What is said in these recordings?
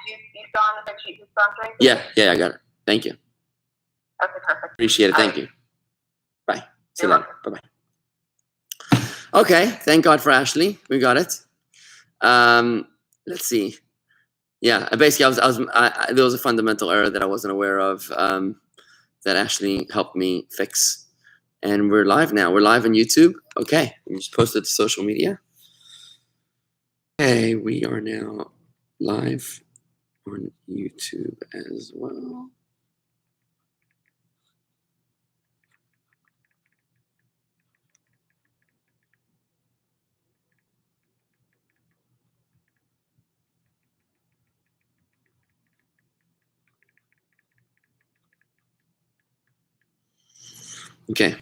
you saw on the big sheet sponsoring? Yeah, I got it. Thank you. Okay, perfect. Appreciate it. Thank you. Bye. See you later. Bye-bye. Okay. Thank God for Ashley. We got it. Let's see. Yeah, basically, there was a fundamental error that I wasn't aware of that Ashley helped me fix. And we're live now. We're live on YouTube. Okay. We just posted to social media. Okay, we are now live on YouTube as well. Okay.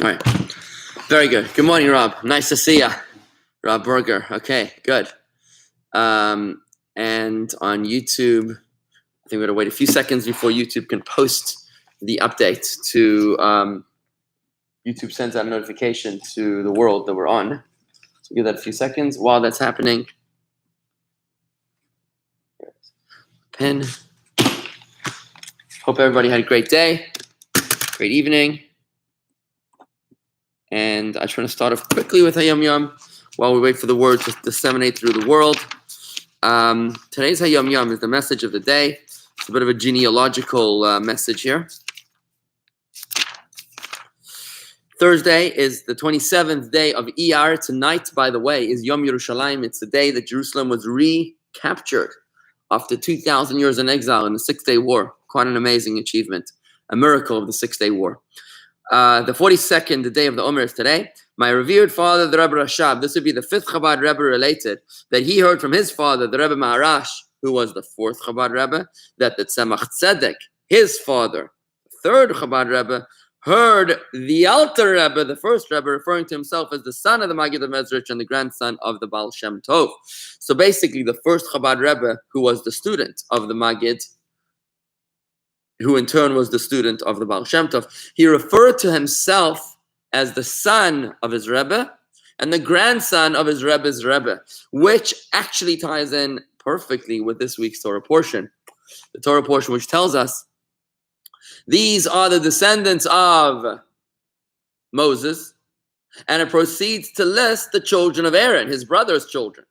All right. Very good. Good morning, Rob. Nice to see you. Rob Berger. Okay, good. And on YouTube, I think we're going to wait a few seconds before YouTube can post the update to YouTube sends out a notification to the world that we're on. So give that a few seconds. While that's happening, pen. Hope everybody had a great day, great evening. And I try to start off quickly with Hayom Yom while we wait for the word to disseminate through the world. Today's Hayom Yom is the message of the day. It's a bit of a genealogical message here. Thursday is the 27th day of Iyar. Tonight, by the way, is Yom Yerushalayim. It's the day that Jerusalem was recaptured after 2,000 years in exile in the Six-Day War. Quite an amazing achievement, a miracle of the Six-Day War. The 42nd day of the Omer is today. My revered father, the Rebbe Rashab, this would be the 5th Chabad Rebbe related, that he heard from his father, the Rebbe Maharash, who was the 4th Chabad Rebbe, that the Tzemach Tzedek, his father, the 3rd Chabad Rebbe, heard the Alter Rebbe, the 1st Rebbe, referring to himself as the son of the Maggid of Mezrich and the grandson of the Baal Shem Tov. So basically, the 1st Chabad Rebbe, who was the student of the Maggid, who in turn was the student of the Baal Shem Tov, he referred to himself as the son of his Rebbe and the grandson of his Rebbe's Rebbe, which actually ties in perfectly with this week's Torah portion. The Torah portion which tells us, these are the descendants of Moses, and it proceeds to list the children of Aaron, his brother's children.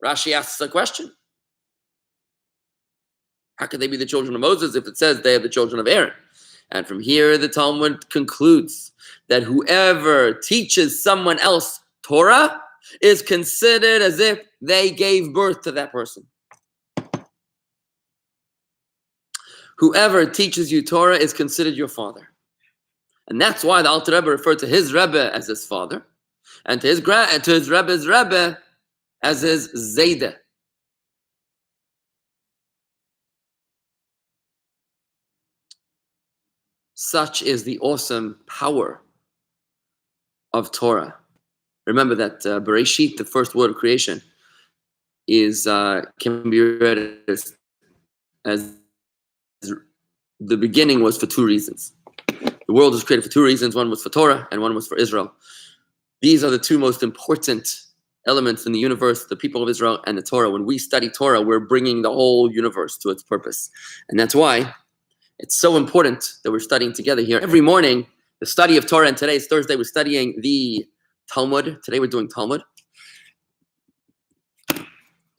Rashi asks a question. How could they be the children of Moses if it says they are the children of Aaron? And from here, the Talmud concludes that whoever teaches someone else Torah is considered as if they gave birth to that person. Whoever teaches you Torah is considered your father. And that's why the Alter Rebbe referred to his Rebbe as his father, and to his Rebbe's Rebbe as his Zayde. Such is the awesome power of Torah. Remember that Bereshit, the first word of creation, can be read as the beginning was for two reasons. The world was created for two reasons. One was for Torah and one was for Israel. These are the two most important elements in the universe, the people of Israel and the Torah. When we study Torah, we're bringing the whole universe to its purpose. And that's why it's so important that we're studying together here. Every morning, the study of Torah, and today's Thursday, we're studying the Talmud. Today we're doing Talmud.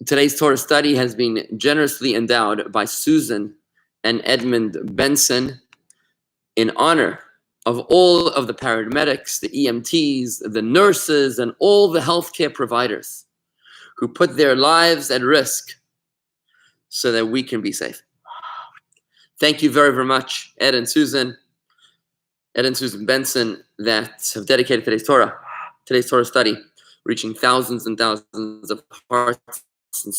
Today's Torah study has been generously endowed by Susan and Edmund Benson in honor of all of the paramedics, the EMTs, the nurses, and all the healthcare providers who put their lives at risk so that we can be safe. Thank you very, very much, Ed and Susan Benson, that have dedicated today's Torah study, reaching thousands and thousands of hearts and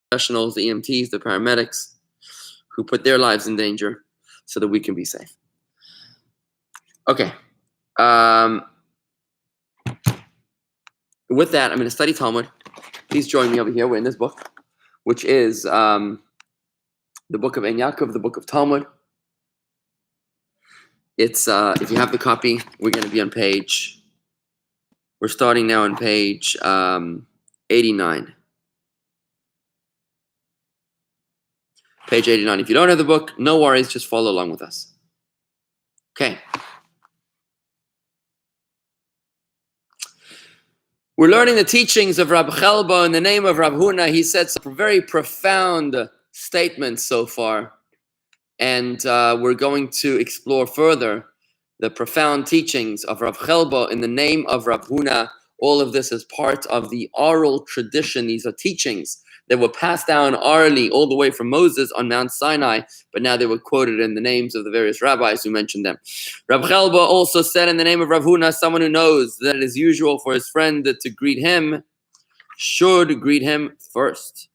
professionals, the EMTs, the paramedics, who put their lives in danger so that we can be safe. Okay. With that, I'm going to study Talmud. Please join me over here. We're in this book, which is the book of Ein Yaakov, the book of Talmud. It's if you have the copy, we're going to be on we're starting now on page 89. page 89. If you don't have the book, no worries, just follow along with us. Okay. We're learning the teachings of Rabbi Chelbo in the name of Rav Huna. He said some very profound statements so far, and we're going to explore further the profound teachings of Rav Chelbo in the name of Rav Huna. All of this is part of the oral tradition. These are teachings that were passed down orally all the way from Moses on Mount Sinai, but now they were quoted in the names of the various rabbis who mentioned them. Rav Chelbo also said in the name of Rav Huna, someone who knows that it is usual for his friend to greet him should greet him first.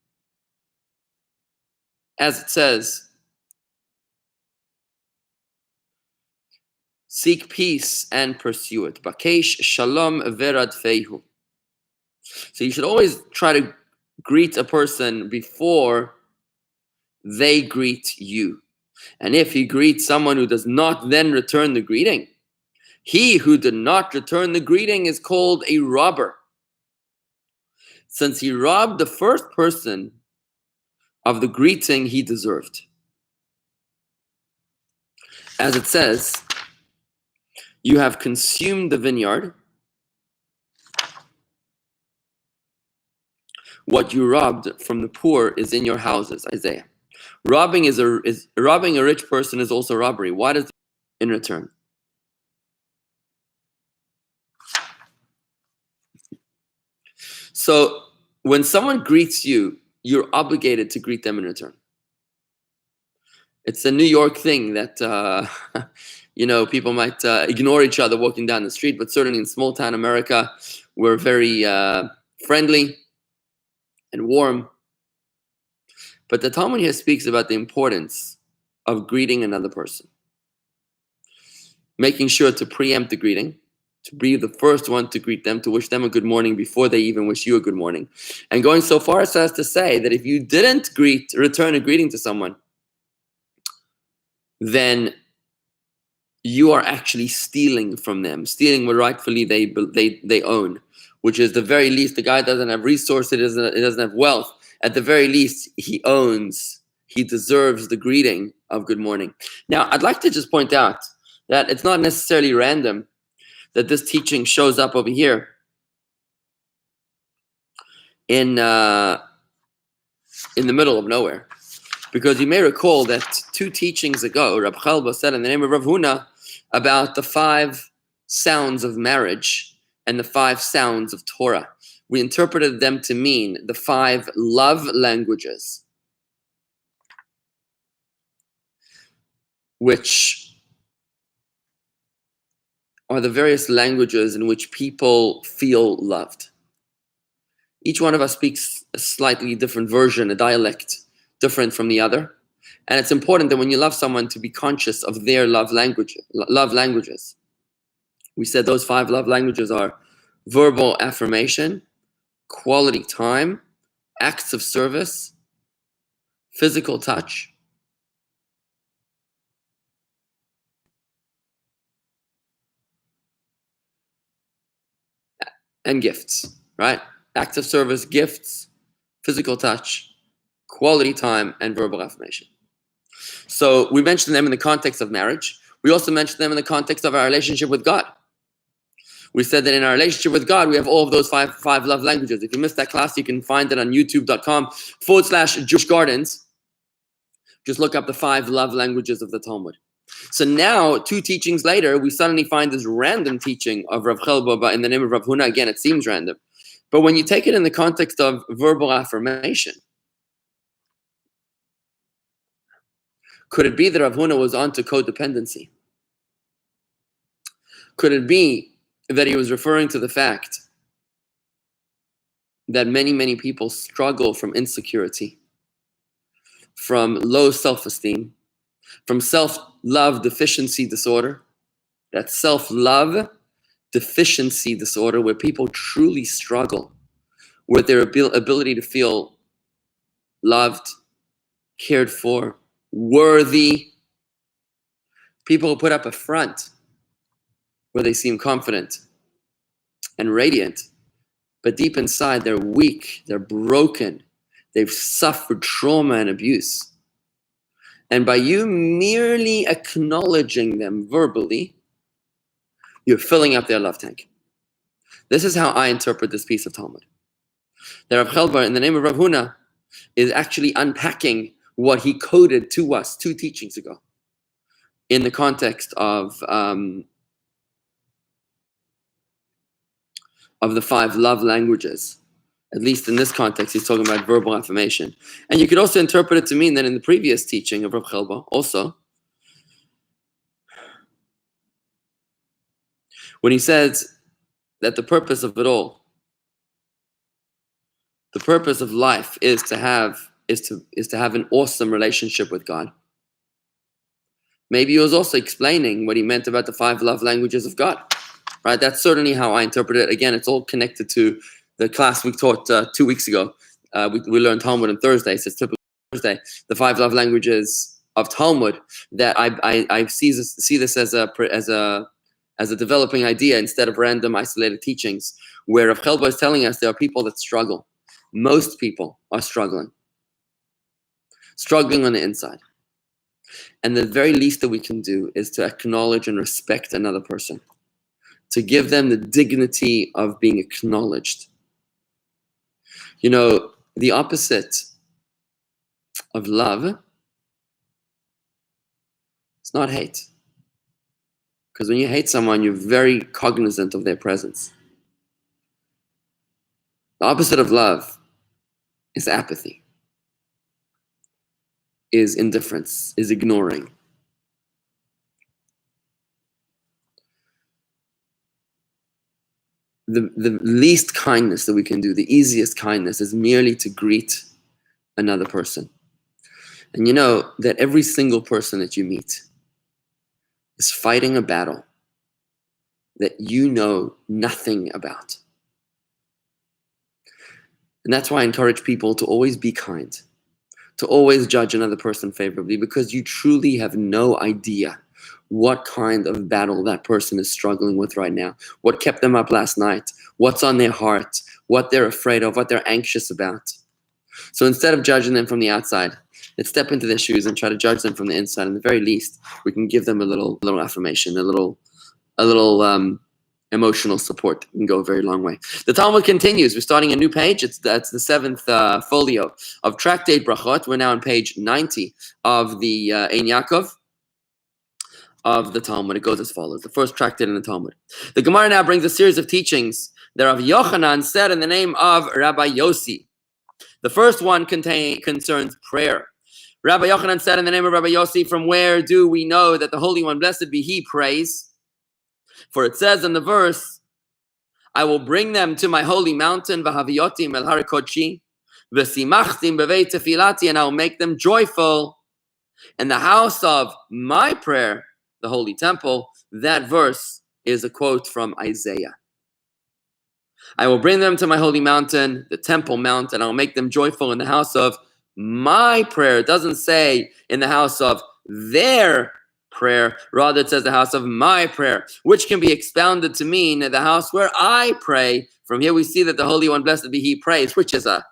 As it says, seek peace and pursue it. Bakesh shalom veradfeihu. So you should always try to greet a person before they greet you. And if he greets someone who does not then return the greeting, he who did not return the greeting is called a robber, since he robbed the first person of the greeting he deserved. As it says, you have consumed the vineyard. What you robbed from the poor is in your houses, Isaiah. Robbing a rich person is also robbery. Why does in return? So when someone greets you, you're obligated to greet them in return. It's a New York thing that people might ignore each other walking down the street, but certainly in small town America, we're very friendly and warm. But the Talmud here speaks about the importance of greeting another person. Making sure to preempt the greeting, to be the first one to greet them, to wish them a good morning before they even wish you a good morning. And going so far as to say that if you didn't return a greeting to someone, then you are actually stealing from them, stealing what rightfully they own, which is the very least. The guy doesn't have resources, he doesn't have wealth. At the very least, he deserves the greeting of good morning. Now, I'd like to just point out that it's not necessarily random that this teaching shows up over here in the middle of nowhere. Because you may recall that 2 teachings ago, Rabbi Chelbo said in the name of Rav Huna about the 5 sounds of marriage and the 5 sounds of Torah. We interpreted them to mean the 5 love languages, which are the various languages in which people feel loved. Each one of us speaks a slightly different version, a dialect, different from the other. And it's important that when you love someone to be conscious of their love languages. We said those 5 love languages are verbal affirmation, quality time, acts of service, physical touch, and gifts, right? Acts of service, gifts, physical touch, quality time, and verbal affirmation. So we mentioned them in the context of marriage. We also mentioned them in the context of our relationship with God. We said that in our relationship with God, we have all of those five love languages. If you missed that class, you can find it on youtube.com/Jewish Gardens. Just look up the 5 love languages of the Talmud. So now, 2 teachings later, we suddenly find this random teaching of Rav Chelbo in the name of Rav Huna. Again, it seems random. But when you take it in the context of verbal affirmation, could it be that Rav Huna was onto codependency? Could it be that he was referring to the fact that many, many people struggle from insecurity, from low self-esteem, from self-love deficiency disorder? That self-love deficiency disorder where people truly struggle with their ability to feel loved, cared for, worthy. People who put up a front where they seem confident and radiant, but deep inside they're weak, they're broken, they've suffered trauma and abuse. And by you merely acknowledging them verbally, you're filling up their love tank. This is how I interpret this piece of Talmud. The Rav Chelber, in the name of Rav Huna, is actually unpacking what he coded to us 2 teachings ago in the context of the 5 love languages. At least in this context, he's talking about verbal affirmation. And you could also interpret it to mean that in the previous teaching of Rav Chelba, also, when he says that the purpose of it all, the purpose of life is to have an awesome relationship with God. Maybe he was also explaining what he meant about the 5 love languages of God. Right? That's certainly how I interpret it. Again, it's all connected to the class we taught 2 weeks ago. We learned Talmud on Thursday, so it's typically Thursday. The 5 love languages of Talmud. That I see this as a developing idea instead of random isolated teachings. Where Rav Chelba is telling us there are people that struggle. Most people are struggling on the inside, and the very least that we can do is to acknowledge and respect another person, to give them the dignity of being acknowledged. You know, the opposite of love, it's not hate. Because when you hate someone, you're very cognizant of their presence. The opposite of love is apathy, is indifference, is ignoring. The least kindness that we can do, the easiest kindness, is merely to greet another person. And you know that every single person that you meet is fighting a battle that you know nothing about. And that's why I encourage people to always be kind, to always judge another person favorably, because you truly have no idea what kind of battle that person is struggling with right now, what kept them up last night, what's on their heart, what they're afraid of, what they're anxious about. So instead of judging them from the outside, let's step into their shoes and try to judge them from the inside. And the very least, we can give them a little affirmation, a little emotional support. It can go a very long way. The Talmud continues. We're starting a new page. That's the 7th folio of Tractate Brachot. We're now on page 90 of the Ein Yaakov of the Talmud. It goes as follows. The first tractate in the Talmud. The Gemara now brings a series of teachings that Rav Yochanan said in the name of Rabbi Yossi. The first one concerns prayer. Rabbi Yochanan said in the name of Rabbi Yossi, from where do we know that the Holy One, blessed be He, prays? For it says in the verse, I will bring them to my holy mountain, v'haviotim el har kodshi, v'simachtim bevei tefilati, and I will make them joyful in the house of my prayer, the holy temple. That verse is a quote from Isaiah. I will bring them to my holy mountain, the Temple Mount, and I will make them joyful in the house of my prayer. It doesn't say in the house of their prayer. Rather, it says the house of my prayer, which can be expounded to mean the house where I pray. From here we see that the Holy One, blessed be He, prays, which is a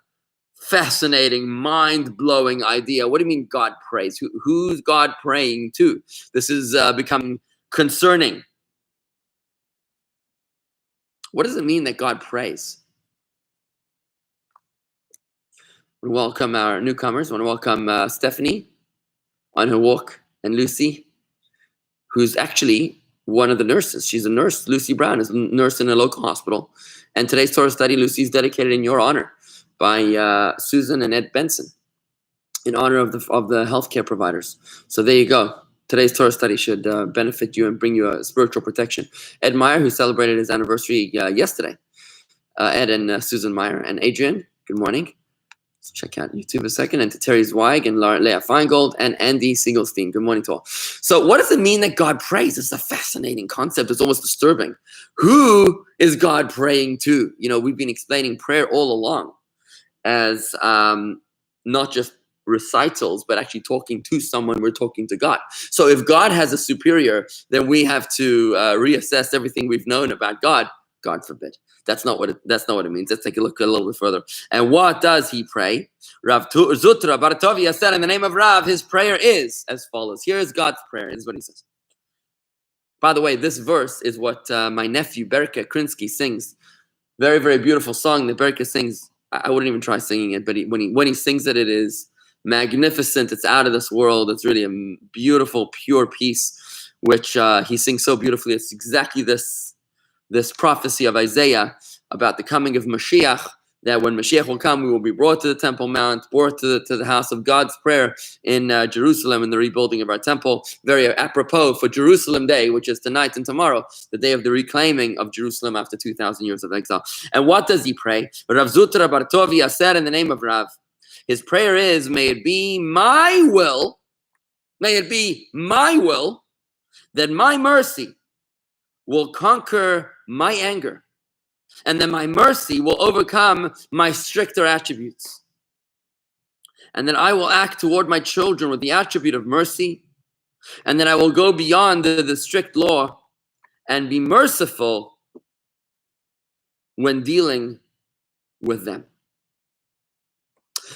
fascinating, mind-blowing idea. What do you mean God prays? Who's God praying to? This is becoming concerning. What does it mean that God prays? I want to welcome our newcomers. I want to welcome Stephanie on her walk, and Lucy, who's actually one of the nurses. She's a nurse. Lucy Brown is a nurse in a local hospital. And today's Torah study, Lucy, is dedicated in your honor by Susan and Ed Benson, in honor of the healthcare providers. So there you go. Today's Torah study should benefit you and bring you a spiritual protection. Ed Meyer, who celebrated his anniversary yesterday. Ed and Susan Meyer. And Adrian, good morning. Let's check out YouTube a second. And to Terry Zweig and Leah Feingold and Andy Siegelstein. Good morning to all. So what does it mean that God prays? It's a fascinating concept. It's almost disturbing. Who is God praying to? You know, we've been explaining prayer all along as not just recitals, but actually talking to someone. We're talking to God. So if God has a superior, then we have to reassess everything we've known about God God forbid. That's not what it means. Let's take a look a little bit further. And what does he pray? Rav Zutra Bar Tovia said in the name of Rav, his prayer is as follows. Here is God's prayer. This is what he says. By the way, this verse is what my nephew Berke Krinsky sings. Very, very beautiful song that Berke sings. I wouldn't even try singing it, but when he sings it, it is magnificent. It's out of this world. It's really a beautiful, pure piece, which he sings so beautifully. It's exactly this prophecy of Isaiah about the coming of Mashiach, that when Mashiach will come, we will be brought to the Temple Mount, brought to the house of God's prayer in Jerusalem in the rebuilding of our temple. Very apropos for Jerusalem Day, which is tonight and tomorrow, the day of the reclaiming of Jerusalem after 2,000 years of exile. And what does he pray? Rav Zutra Bar Tovia said in the name of Rav, his prayer is, may it be my will that my mercy will conquer my anger, and that my mercy will overcome my stricter attributes. And that I will act toward my children with the attribute of mercy, and that I will go beyond the strict law and be merciful when dealing with them.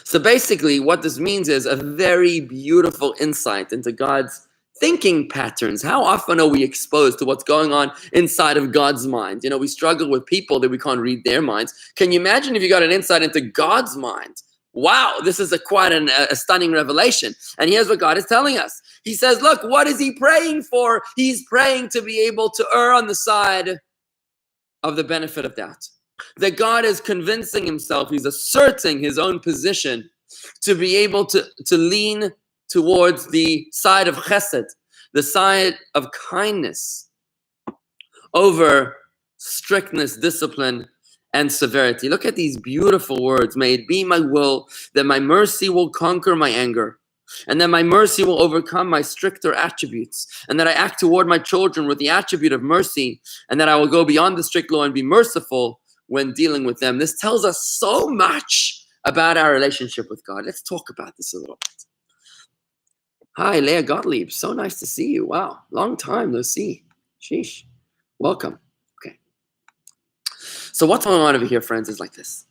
So basically, what this means is a very beautiful insight into God's thinking patterns. How often are we exposed to what's going on inside of God's mind? We struggle with people that we can't read their minds. Can you imagine if you got an insight into God's mind? Wow, this is quite a stunning revelation. And here's what God is telling us. He says, look, what is he praying for? He's praying to be able to err on the side of the benefit of doubt. That God is convincing himself, he's asserting his own position to be able to lean towards the side of chesed, the side of kindness, over strictness, discipline, and severity. Look at these beautiful words. May it be my will that my mercy will conquer my anger, and that my mercy will overcome my stricter attributes, and that I act toward my children with the attribute of mercy, and that I will go beyond the strict law and be merciful when dealing with them. This tells us so much about our relationship with God. Let's talk about this a little bit. Hi, Leah Gottlieb. So nice to see you. Wow, long time no see. Sheesh. Welcome. Okay. So what's going on over here, friends, is like this.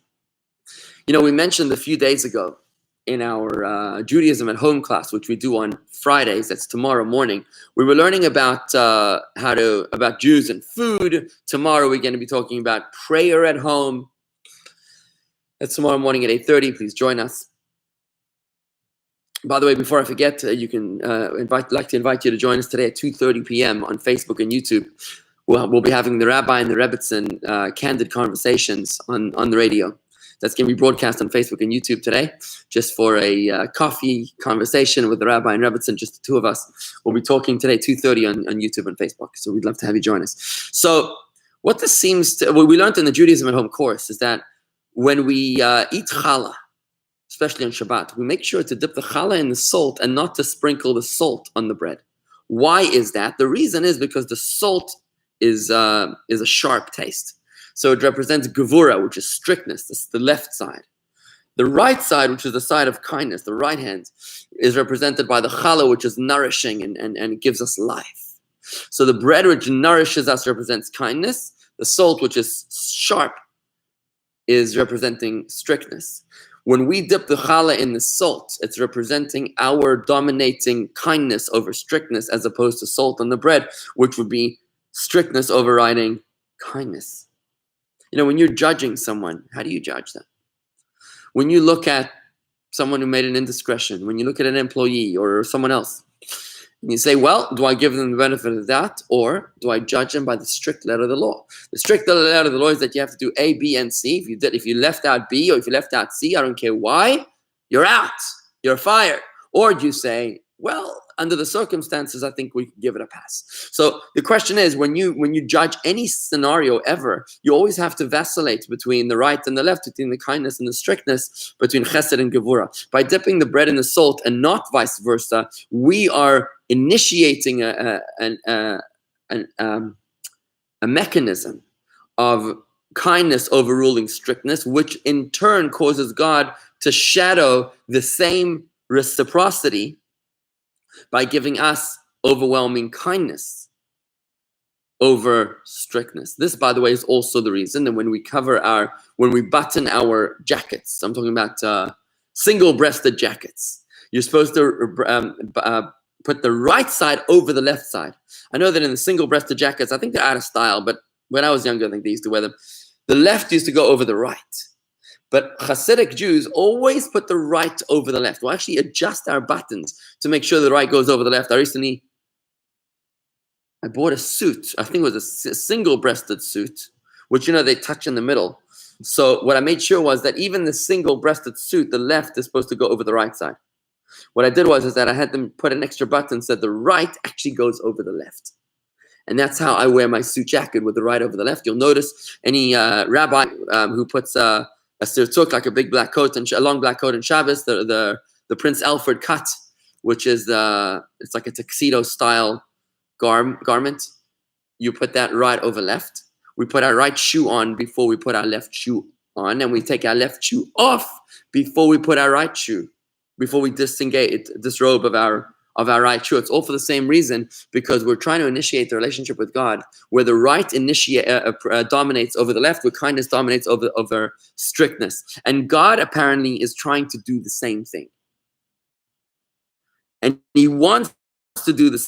We mentioned a few days ago in our Judaism at Home class, which we do on Fridays, that's tomorrow morning, we were learning about about Jews and food. Tomorrow we're going to be talking about prayer at home. That's tomorrow morning at 8:30. Please join us. By the way, before I forget, you can like to invite you to join us today at 2:30 p.m. on Facebook and YouTube. We'll be having the Rabbi and the Rebbitzin candid conversations on the radio. That's going to be broadcast on Facebook and YouTube today, just for a coffee conversation with the Rabbi and Rebbitzin, just the two of us. We'll be talking today 2:30 on YouTube and Facebook. So we'd love to have you join us. So what this what we learned in the Judaism at Home course is that when we eat challah, especially on Shabbat, we make sure to dip the challah in the salt and not to sprinkle the salt on the bread. Why is that? The reason is because the salt is a sharp taste. So it represents gevura, which is strictness. That's the left side. The right side, which is the side of kindness, the right hand, is represented by the challah, which is nourishing and gives us life. So the bread which nourishes us represents kindness. The salt, which is sharp, is representing strictness. When we dip the challah in the salt, it's representing our dominating kindness over strictness, as opposed to salt on the bread, which would be strictness overriding kindness. When you're judging someone, how do you judge them? When you look at someone who made an indiscretion, when you look at an employee or someone else, and you say, well, do I give them the benefit of that, or do I judge them by the strict letter of the law? The strict letter of the law is that you have to do A, B, and C. If you left out B or if you left out C, I don't care why, you're out, you're fired. Or do you say, well, under the circumstances, I think we can give it a pass. So the question is, when you judge any scenario ever, you always have to vacillate between the right and the left, between the kindness and the strictness, between chesed and gevura. By dipping the bread in the salt and not vice versa, we are initiating a mechanism of kindness overruling strictness, which in turn causes God to shadow the same reciprocity by giving us overwhelming kindness. over strictness. This, by the way, is also the reason that when we button our jackets, I'm talking about single-breasted jackets, you're supposed to put the right side over the left side. I know that in the single-breasted jackets, I think they're out of style, but when I was younger, I think they used to wear them. The left used to go over the right. But Hasidic Jews always put the right over the left. We'll actually adjust our buttons to make sure the right goes over the left. I bought a suit. I think it was a single-breasted suit, which, they touch in the middle. So what I made sure was that even the single-breasted suit, the left is supposed to go over the right side. What I did was that I had them put an extra button so that the right actually goes over the left. And that's how I wear my suit jacket, with the right over the left. You'll notice any rabbi who puts a sirtuk, like a big black coat, and a long black coat in Shabbos, the Prince Alfred cut, which is it's like a tuxedo style garment. You put that right over left. We put our right shoe on before we put our left shoe on, and we take our left shoe off before we put our right shoe, before we disrobe of our right shoe. It's all for the same reason, because we're trying to initiate the relationship with God, where the right dominates over the left, where kindness dominates over strictness. And God apparently is trying to do the same thing. And he wants to do the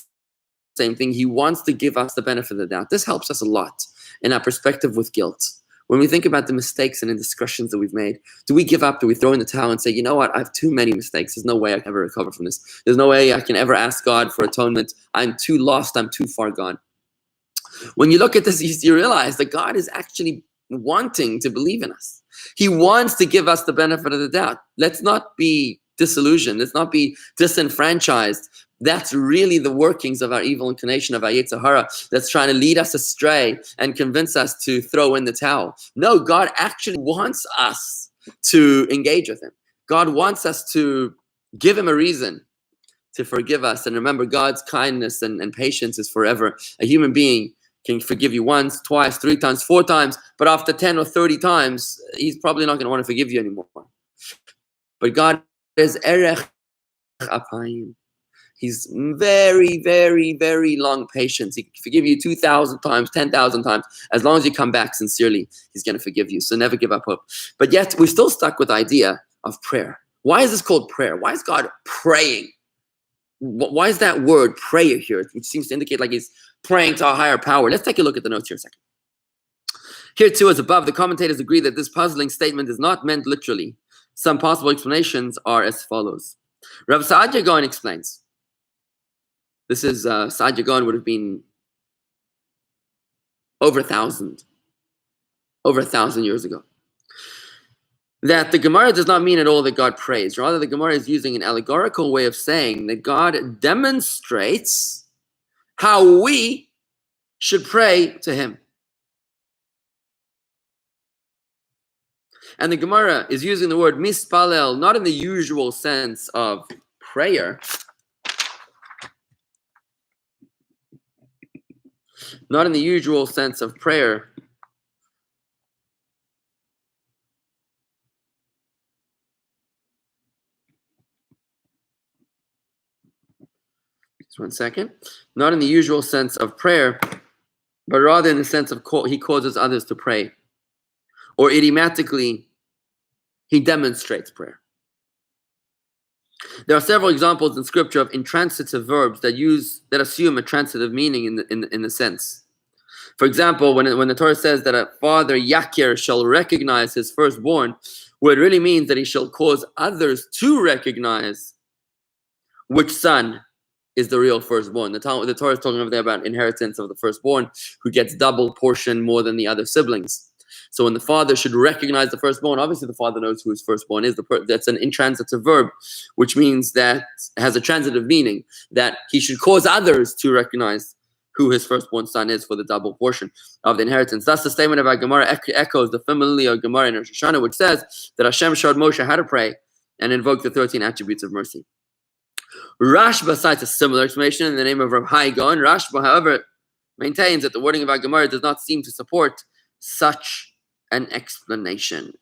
same thing. He wants to give us the benefit of the doubt. This helps us a lot in our perspective with guilt. When we think about the mistakes and indiscretions that we've made, do we give up? Do we throw in the towel and say, you know what, I have too many mistakes. There's no way I can ever recover from this. There's no way I can ever ask God for atonement. I'm too lost. I'm too far gone. When you look at this, you realize that God is actually wanting to believe in us. He wants to give us the benefit of the doubt. Let's not be disillusioned. Let's not be disenfranchised. That's really the workings of our evil inclination, of our Yetzer Hara, that's trying to lead us astray and convince us to throw in the towel. No, God actually wants us to engage with him. God wants us to give him a reason to forgive us. And remember, God's kindness and patience is forever. A human being can forgive you once, twice, 3 times, 4 times, but after 10 or 30 times, he's probably not going to want to forgive you anymore. But God is erech apayim. He's very, very, very long patience. He can forgive you 2,000 times, 10,000 times. As long as you come back sincerely, he's going to forgive you. So never give up hope. But yet, we're still stuck with the idea of prayer. Why is this called prayer? Why is God praying? Why is that word prayer here, which seems to indicate like he's praying to a higher power? Let's take a look at the notes here a second. Here too, as above, the commentators agree that this puzzling statement is not meant literally. Some possible explanations are as follows. Rabbi Saadia Gaon explains. This is, Saadia Gaon would have been over 1,000 years ago. That the Gemara does not mean at all that God prays. Rather, the Gemara is using an allegorical way of saying that God demonstrates how we should pray to him. And the Gemara is using the word mispalel, not in the usual sense of prayer, not in the usual sense of prayer, just one second, not in the usual sense of prayer, but rather in the sense of he causes others to pray. Or idiomatically, he demonstrates prayer. There are several examples in scripture of intransitive verbs that assume a transitive meaning in the sense. For example, when the Torah says that a father yakir shall recognize his firstborn, what it really means that he shall cause others to recognize which son is the real firstborn. The Torah is talking over there about inheritance of the firstborn, who gets double portion more than the other siblings. So when the father should recognize the firstborn, obviously the father knows who his firstborn is. That's an intransitive verb, which means that has a transitive meaning, that he should cause others to recognize who his firstborn son is for the double portion of the inheritance. Thus, the statement of our Gemara echoes the familiar Gemara in Rosh Hashanah, which says that Hashem showed Moshe how to pray and invoke the 13 attributes of mercy. Rashba cites a similar explanation in the name of Rabbi Gaon. Rashba, however, maintains that the wording of our Gemara does not seem to support such an explanation.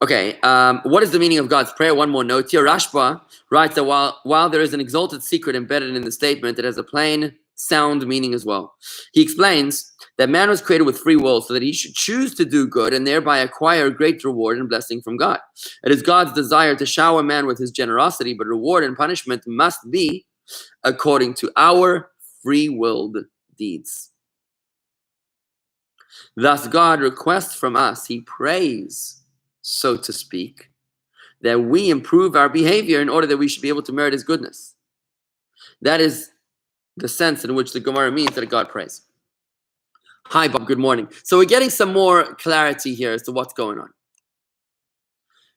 Okay, what is the meaning of God's prayer? One more note here. Rashba writes that while there is an exalted secret embedded in the statement, it has a plain, sound meaning as well. He explains that man was created with free will so that he should choose to do good and thereby acquire great reward and blessing from God. It is God's desire to shower man with his generosity, but reward and punishment must be according to our free-willed deeds. Thus, God requests from us, he prays, so to speak, that we improve our behavior in order that we should be able to merit his goodness. That is the sense in which the Gemara means that God prays. Hi, Bob. Good morning. So we're getting some more clarity here as to what's going on.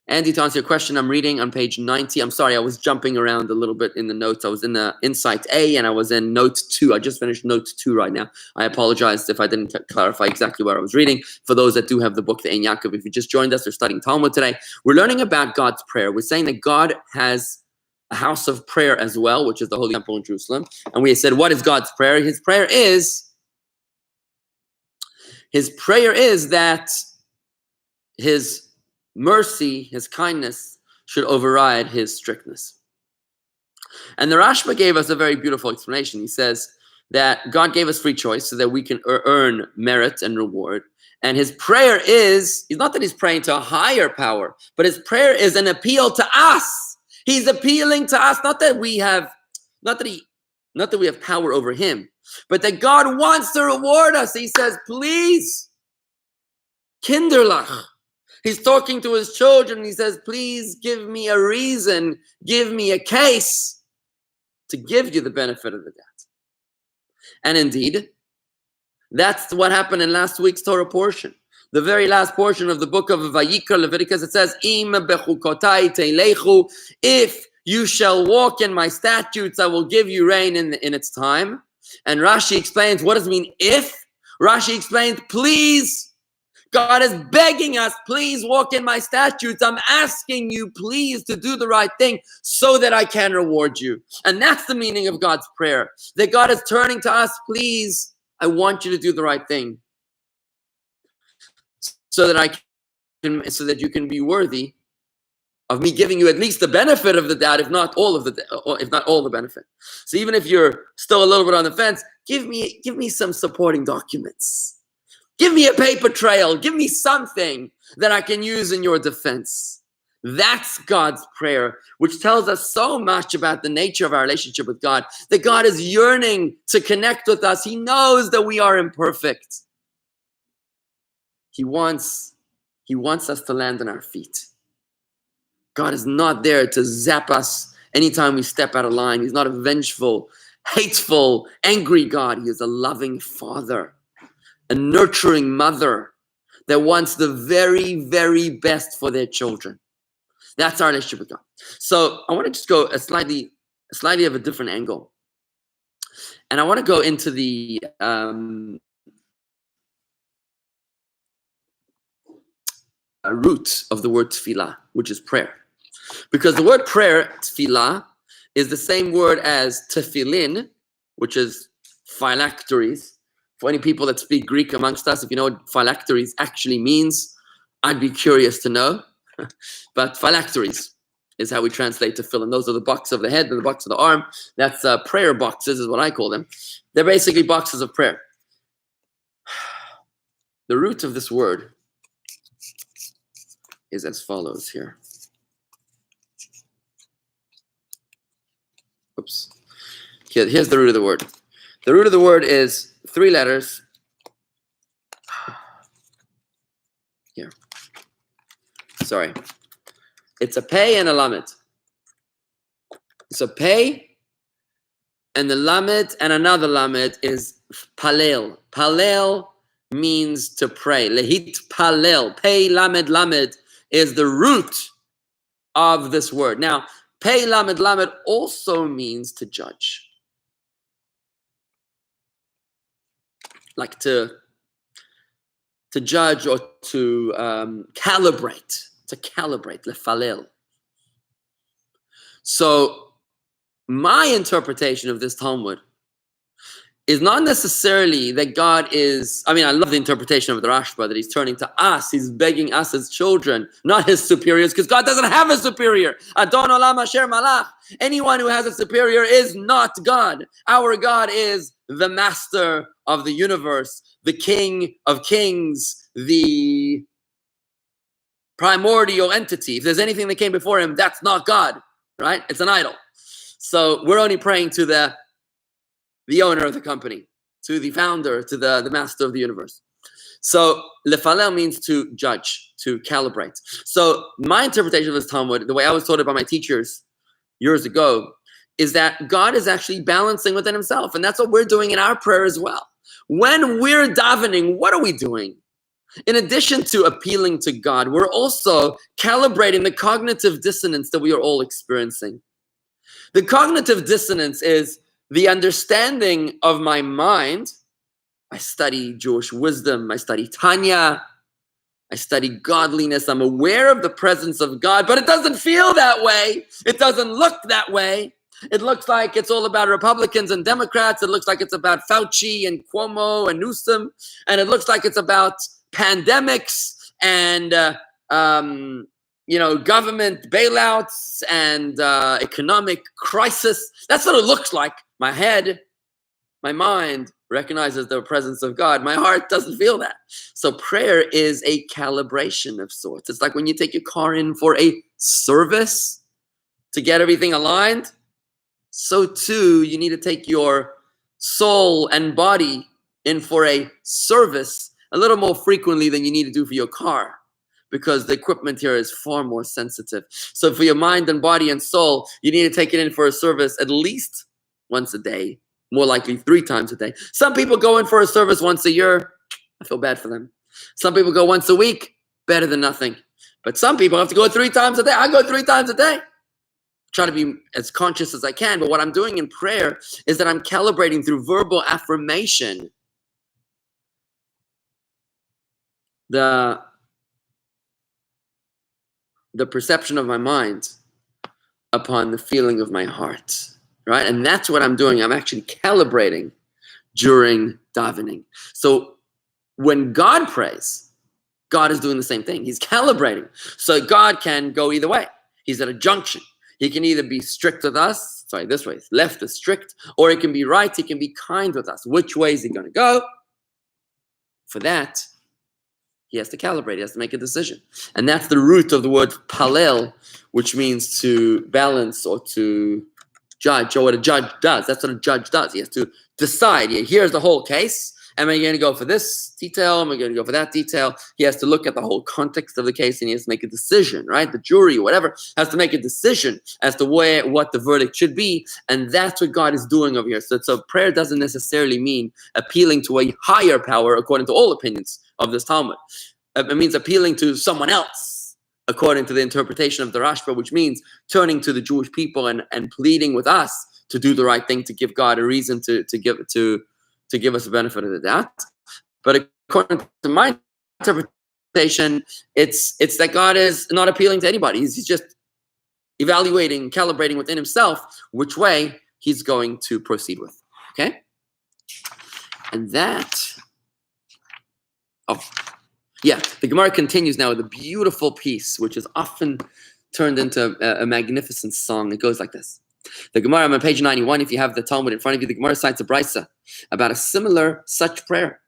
Andy, to answer your question, I'm reading on page 90. I'm sorry, I was jumping around a little bit in the notes. I was in the Insight A and I was in note 2. I just finished note 2 right now. I apologize if I didn't clarify exactly where I was reading. For those that do have the book, the Ein Yaakov, if you just joined us, we're studying Talmud today. We're learning about God's prayer. We're saying that God has a house of prayer as well, which is the Holy Temple in Jerusalem. And we said, what is God's prayer? His prayer is that his mercy, his kindness, should override his strictness. And the Rashba gave us a very beautiful explanation. He says that God gave us free choice so that we can earn merit and reward. And his prayer is, it's not that he's praying to a higher power, but his prayer is an appeal to us. He's appealing to us, not that we have power over him, but that God wants to reward us. He says, please, kinderlach. He's talking to his children. He says, please give me a reason, give me a case to give you the benefit of the doubt. And indeed, that's what happened in last week's Torah portion. The very last portion of the book of Vayikra, Leviticus, it says, Im bechukotai teilechu, if you shall walk in my statutes, I will give you rain in its time. And Rashi explains, what does it mean if? Rashi explains, please. God is begging us, please walk in my statutes. I'm asking you, please, to do the right thing so that I can reward you. And that's the meaning of God's prayer. That God is turning to us, please, I want you to do the right thing. So that you can be worthy of me giving you at least the benefit of the doubt, if not all the benefit. So even if you're still a little bit on the fence, give me some supporting documents. Give me a paper trail. Give me something that I can use in your defense. That's God's prayer, which tells us so much about the nature of our relationship with God, that God is yearning to connect with us. He knows that we are imperfect. He wants us to land on our feet. God is not there to zap us anytime we step out of line. He's not a vengeful, hateful, angry God. He is a loving Father, a nurturing mother that wants the very, very best for their children. That's our relationship with God. So I want to just go a slightly of a different angle. And I want to go into the root of the word tefillah, which is prayer. Because the word prayer, tefillah, is the same word as tefillin, which is phylacteries. For any people that speak Greek amongst us, if you know what phylacteries actually means, I'd be curious to know. But phylacteries is how we translate tefillin. Those are the box of the head and the box of the arm. That's prayer boxes is what I call them. They're basically boxes of prayer. The root of this word is as follows here. Oops. Here's the root of the word. The root of the word is 3 letters. Here. Sorry. It's a pei and a lamed. It's a pei and the lamed and another lamed is palel. Palel means to pray. Lehit palel. Pei lamed lamed is the root of this word. Now, pei lamed lamed also means to judge. Like to judge or to calibrate, lefalel. So my interpretation of this Talmud is not necessarily that God is, I love the interpretation of the Rashba, that he's turning to us, he's begging us as children, not his superiors, because God doesn't have a superior. Adon Olam Asher Malach. Anyone who has a superior is not God. Our God is the master of the universe, the king of kings, the primordial entity. If there's anything that came before him, that's not God, right? It's an idol. So we're only praying to the owner of the company, to the founder, to the master of the universe. So lefalel means to judge, to calibrate. So my interpretation of this Talmud, the way I was taught it by my teachers years ago, is that God is actually balancing within himself. And that's what we're doing in our prayer as well. When we're davening, what are we doing? In addition to appealing to God, we're also calibrating the cognitive dissonance that we are all experiencing. The cognitive dissonance is the understanding of my mind. I study Jewish wisdom. I study Tanya. I study godliness. I'm aware of the presence of God, but it doesn't feel that way. It doesn't look that way. It looks like it's all about Republicans and Democrats. It looks like it's about Fauci and Cuomo and Newsom. And it looks like it's about pandemics and, government bailouts and economic crisis. That's what it looks like. My head, my mind recognizes the presence of God. My heart doesn't feel that. So prayer is a calibration of sorts. It's like when you take your car in for a service to get everything aligned. So too, you need to take your soul and body in for a service a little more frequently than you need to do for your car, because the equipment here is far more sensitive. So for your mind and body and soul, you need to take it in for a service at least once a day, more likely 3 times a day. Some people go in for a service once a year. I feel bad for them. Some people go once a week, better than nothing. But some people have to go 3 times a day. I go 3 times a day. Try to be as conscious as I can. But what I'm doing in prayer is that I'm calibrating through verbal affirmation the perception of my mind upon the feeling of my heart. Right? And that's what I'm doing. I'm actually calibrating during davening. So when God prays, God is doing the same thing. He's calibrating. So God can go either way. He's at a junction. He can either be strict with us, this way, left is strict, or he can be right, he can be kind with us. Which way is he going to go? For that, he has to calibrate, he has to make a decision. And that's the root of the word palel, which means to balance or to judge, or what a judge does. That's what a judge does. He has to decide. Here's the whole case. Am I going to go for this detail? Am I going to go for that detail? He has to look at the whole context of the case and he has to make a decision, right? The jury or whatever has to make a decision as to what the verdict should be. And that's what God is doing over here. So prayer doesn't necessarily mean appealing to a higher power according to all opinions of this Talmud. It means appealing to someone else according to the interpretation of the Rashba, which means turning to the Jewish people and pleading with us to do the right thing, to give God a reason to give us the benefit of the doubt. But according to my interpretation, it's that God is not appealing to anybody. He's just evaluating, calibrating within himself which way he's going to proceed with. Okay? And that, the Gemara continues now with a beautiful piece, which is often turned into a magnificent song. It goes like this. The Gemara, I'm on page 91, if you have the Talmud in front of you, the Gemara cites a brisa about a similar such prayer.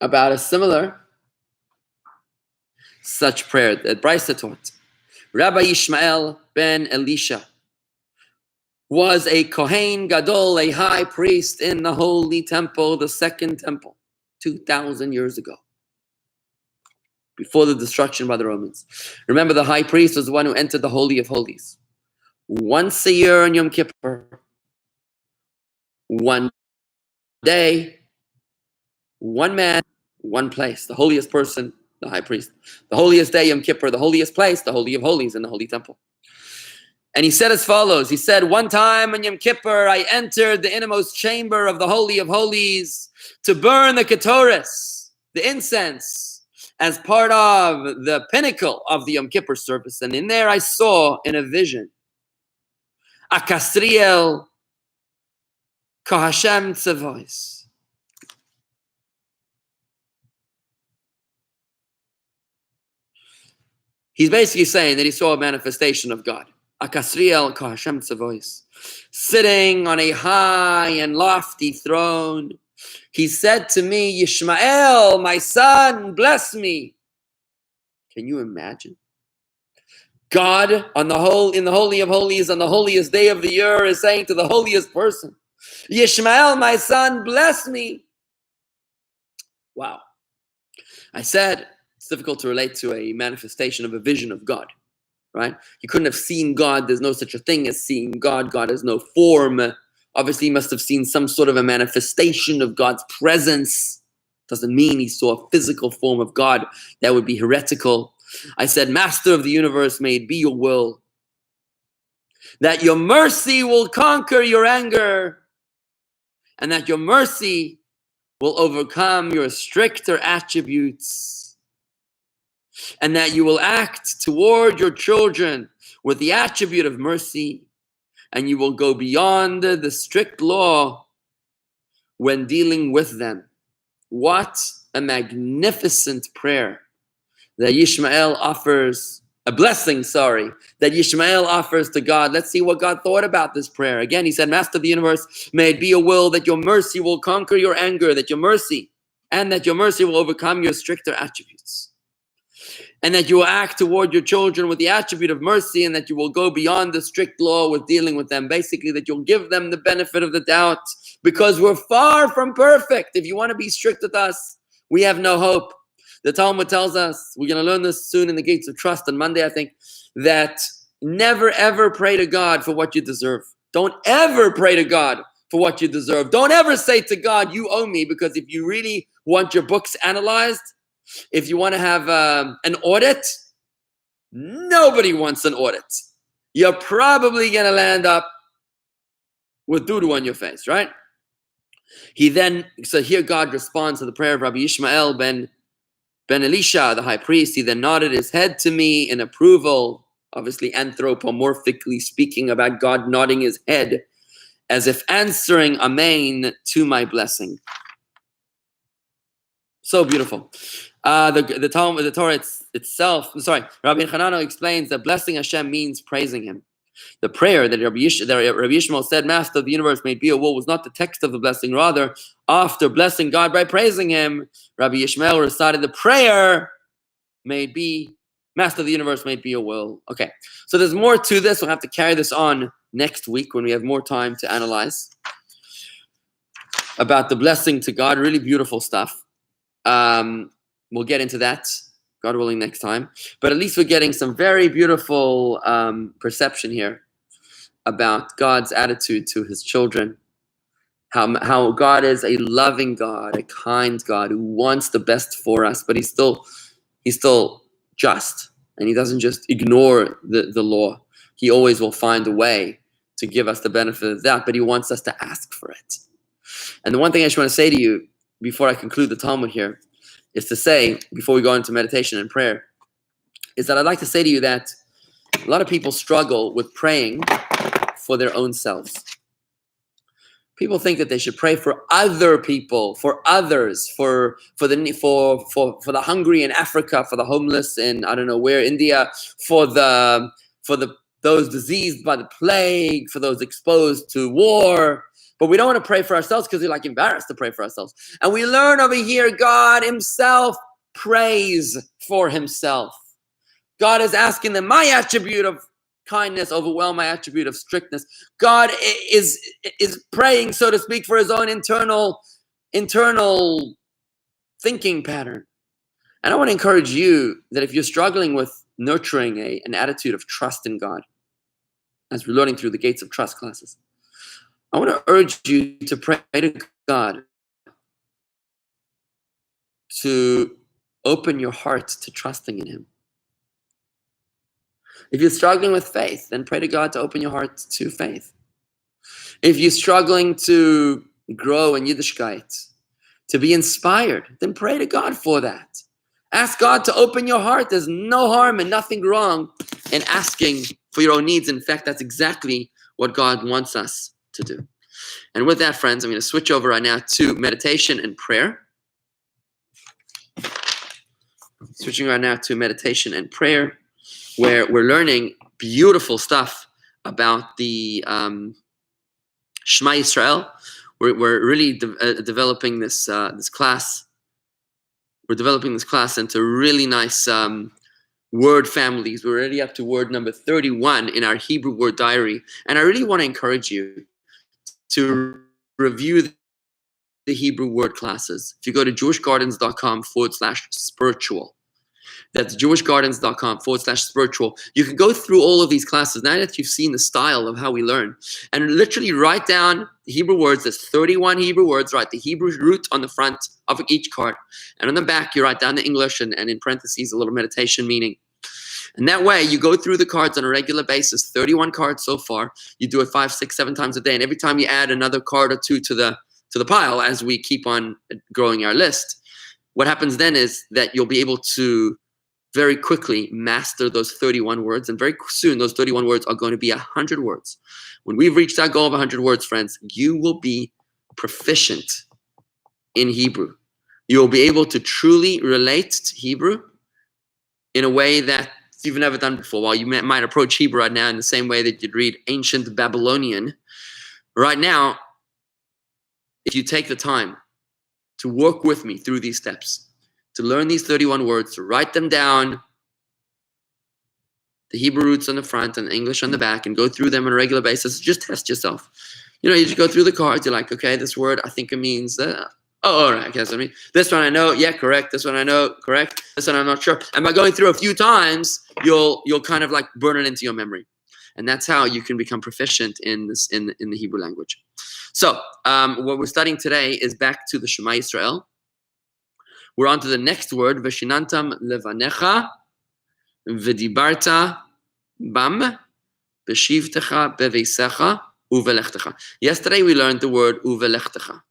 About a similar such prayer that brisa taught. Rabbi Ishmael ben Elisha was a Kohen Gadol, a high priest in the Holy Temple, the Second Temple, 2,000 years ago, before the destruction by the Romans. Remember, the high priest was the one who entered the Holy of Holies. Once a year on Yom Kippur, one day, one man, one place. The holiest person, the high priest. The holiest day, Yom Kippur. The holiest place, the Holy of Holies in the Holy Temple. And he said as follows. He said, one time on Yom Kippur, I entered the innermost chamber of the Holy of Holies to burn the Ketores, the incense, as part of the pinnacle of the Yom Kippur service. And in there I saw in a vision Akasriel ka Hashem tzavois. He's basically saying that he saw a manifestation of God. Akasriel ka Hashem tzavois. Sitting on a high and lofty throne. He said to me, Yishmael, my son, bless me. Can you imagine? God in the Holy of Holies, on the holiest day of the year, is saying to the holiest person, Yishmael, my son, bless me. Wow. I said it's difficult to relate to a manifestation of a vision of God, right? You couldn't have seen God. There's no such a thing as seeing God. God has no form. Obviously, he must have seen some sort of a manifestation of God's presence. Doesn't mean he saw a physical form of God. That would be heretical. I said, Master of the universe, may it be your will that your mercy will conquer your anger and that your mercy will overcome your stricter attributes and that you will act toward your children with the attribute of mercy and you will go beyond the strict law when dealing with them. What a magnificent prayer that Yishmael offers, a blessing, that Yishmael offers to God. Let's see what God thought about this prayer. Again, he said, Master of the universe, may it be your will that your mercy will conquer your anger, that your mercy will overcome your stricter attributes. And that you will act toward your children with the attribute of mercy and that you will go beyond the strict law with dealing with them. Basically, that you'll give them the benefit of the doubt because we're far from perfect. If you want to be strict with us, we have no hope. The Talmud tells us, we're going to learn this soon in the Gates of Trust on Monday, I think, that never ever pray to God for what you deserve. Don't ever pray to God for what you deserve. Don't ever say to God, you owe me, because if you really want your books analyzed, if you want to have an audit, nobody wants an audit. You're probably going to land up with doo-doo on your face, right? So here God responds to the prayer of Rabbi Yishmael Ben Elisha, the high priest. He then nodded his head to me in approval, obviously anthropomorphically speaking about God nodding his head as if answering Amen to my blessing. So beautiful. The Torah itself, Rabbi Hanano explains that blessing Hashem means praising him. The prayer that Rabbi Yishmael said, Master of the universe, may it be your will, was not the text of the blessing. Rather, after blessing God by praising him, Rabbi Yishmael recited the prayer, may it be, Master of the universe, may it be your will. Okay, so there's more to this. We'll have to carry this on next week when we have more time to analyze about the blessing to God. Really beautiful stuff. We'll get into that, God willing, next time. But at least we're getting some very beautiful perception here about God's attitude to his children. How God is a loving God, a kind God who wants the best for us, but he's still just, and he doesn't just ignore the law. He always will find a way to give us the benefit of that, but he wants us to ask for it. And the one thing I just want to say to you before I conclude the Talmud here is to say, before we go into meditation and prayer, is that I'd like to say to you that a lot of people struggle with praying for their own selves. People think that they should pray for other people, for others, for the hungry in Africa, for the homeless in I don't know where, India, for those diseased by the plague, for those exposed to war. But we don't want to pray for ourselves because we're like embarrassed to pray for ourselves. And we learn over here, God himself prays for himself. God is asking them, my attribute of kindness overwhelm my attribute of strictness. God is praying, so to speak, for his own internal thinking pattern. And I want to encourage you that if you're struggling with nurturing an attitude of trust in God, as we're learning through the Gates of Trust classes, I want to urge you to pray to God to open your heart to trusting in him. If you're struggling with faith, then pray to God to open your heart to faith. If you're struggling to grow in Yiddishkeit, to be inspired, then pray to God for that. Ask God to open your heart. There's no harm and nothing wrong in asking for your own needs. In fact, that's exactly what God wants us to do. And with that, friends, I'm going to switch over right now to meditation and prayer. Switching right now to meditation and prayer, where we're learning beautiful stuff about the Shema Yisrael. We're really developing this class. We're developing this class into really nice word families. We're already up to word number 31 in our Hebrew word diary. And I really want to encourage you to review the Hebrew word classes. If you go to jewishgardens.com/spiritual, that's jewishgardens.com/spiritual. You can go through all of these classes now that you've seen the style of how we learn, and literally write down the Hebrew words. There's 31 Hebrew words. Write the Hebrew root on the front of each card, and on the back you write down the English and in parentheses a little meditation meaning. And that way you go through the cards on a regular basis. 31 cards so far. You do it 5, 6, 7 times a day, and every time you add another card or two to the pile as we keep on growing our list, what happens then is that you'll be able to very quickly master those 31 words, and very soon those 31 words are going to be 100 words. When we've reached our goal of 100 words, friends, you will be proficient in Hebrew. You will be able to truly relate to Hebrew in a way that you've never done before. While you might approach Hebrew right now in the same way that you'd read ancient Babylonian, right now, if you take the time to work with me through these steps, to learn these 31 words, to write them down, the Hebrew roots on the front and English on the back, and go through them on a regular basis, just test yourself. You just go through the cards. You're like, okay, this word, I think it means, all right, okay, so I mean, this one I know, yeah, correct. This one I know, correct. This one I'm not sure. And by going through a few times, you'll kind of like burn it into your memory. And that's how you can become proficient in the Hebrew language. So what we're studying today is back to the Shema Yisrael. We're on to the next word, Veshinantam levanecha, v'dibarta bam, b'shivtecha beveisecha, uvelechtecha. Yesterday we learned the word uvelechtecha,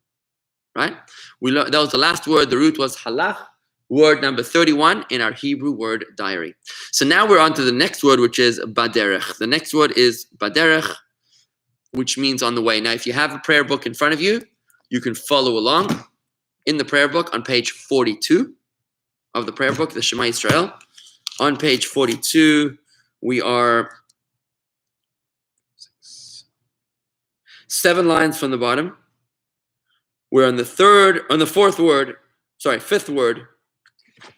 right? That was the last word. The root was halach, word number 31 in our Hebrew word diary. So now we're on to the next word, which is baderech. The next word is baderech, which means on the way. Now, if you have a prayer book in front of you, you can follow along in the prayer book on page 42 of the prayer book, the Shema Yisrael. On page 42, we are 7 lines from the bottom. We're on the fifth word,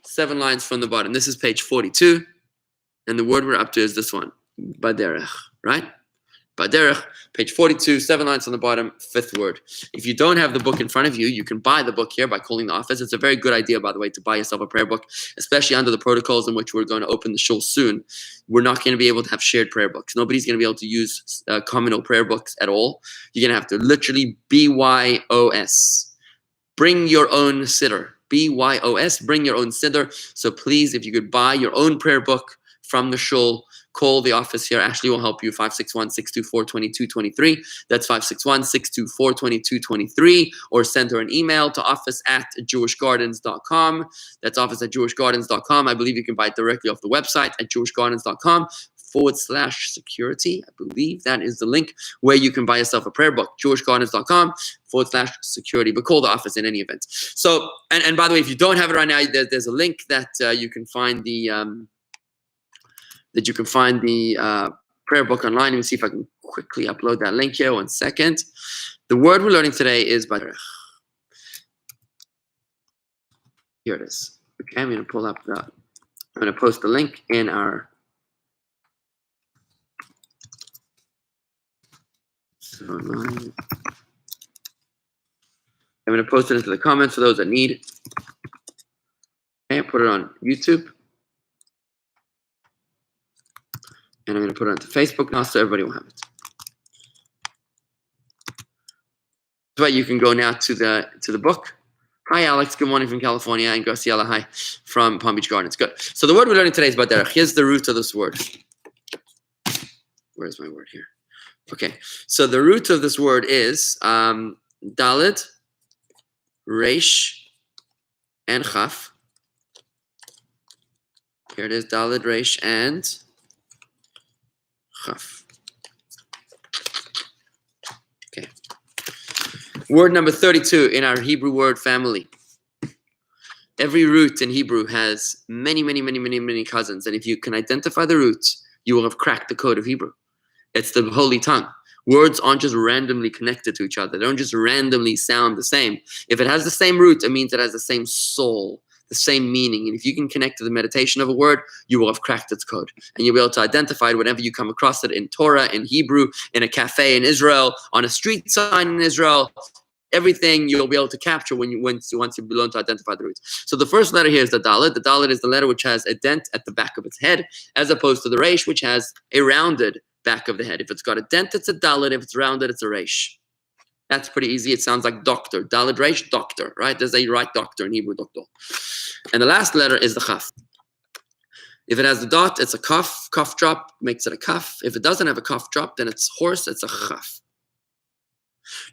7 lines from the bottom. This is page 42, and the word we're up to is this one, baderech, right? Baderech, page 42, 7 lines on the bottom, 5th word. If you don't have the book in front of you, you can buy the book here by calling the office. It's a very good idea, by the way, to buy yourself a prayer book, especially under the protocols in which we're going to open the shul soon. We're not going to be able to have shared prayer books. Nobody's going to be able to use communal prayer books at all. You're going to have to literally BYOS. Bring your own siddur. BYOS, bring your own siddur. So please, if you could buy your own prayer book from the shul, call the office here. Ashley will help you, 561-624-2223. That's 561-624-2223. Or send her an email to office@jewishgardens.com. That's office@jewishgardens.com. I believe you can buy it directly off the website at jewishgardens.com/security. I believe that is the link where you can buy yourself a prayer book, jewishgardens.com/security. But call the office in any event. So, and by the way, if you don't have it right now, there's a link that you can find the prayer book online. Let me see if I can quickly upload that link here. 1 second. The word we're learning today is baderech. Here it is. Okay, I'm going to post the link in our I'm going to post it into the comments for those that need. Okay, put it on YouTube. And I'm going to put it onto Facebook now so everybody will have it. That's why you can go now to the book. Hi, Alex. Good morning from California. And Graciela, hi, from Palm Beach Gardens. Good. So the word we're learning today is baderech. Here's the root of this word. Where's my word here? Okay. So the root of this word is Dalet, Resh, and Chaf. Here it is, Dalet, Resh, and Chaf. Word number 32 in our Hebrew word family. Every root in Hebrew has many cousins. And if you can identify the roots, you will have cracked the code of Hebrew. It's the holy tongue. Words aren't just randomly connected to each other. They don't just randomly sound the same. If it has the same root, it means it has the same soul, the same meaning. And if you can connect to the meditation of a word, you will have cracked its code. And you'll be able to identify it whenever you come across it in Torah, in Hebrew, in a cafe in Israel, on a street sign in Israel. Everything you'll be able to capture once you learn to identify the roots. So the first letter here is the Dalet. The Dalet is the letter which has a dent at the back of its head, as opposed to the Resh, which has a rounded back of the head. If it's got a dent, it's a Dalet. If it's rounded, it's a Resh. That's pretty easy. It sounds like doctor. Dalet Resh, doctor, right? There's a right doctor in Hebrew, doctor. And the last letter is the Chaf. If it has the dot, it's a kaf. Kaf drop makes it a kaf. If it doesn't have a kaf drop, then it's horse. It's a chaf.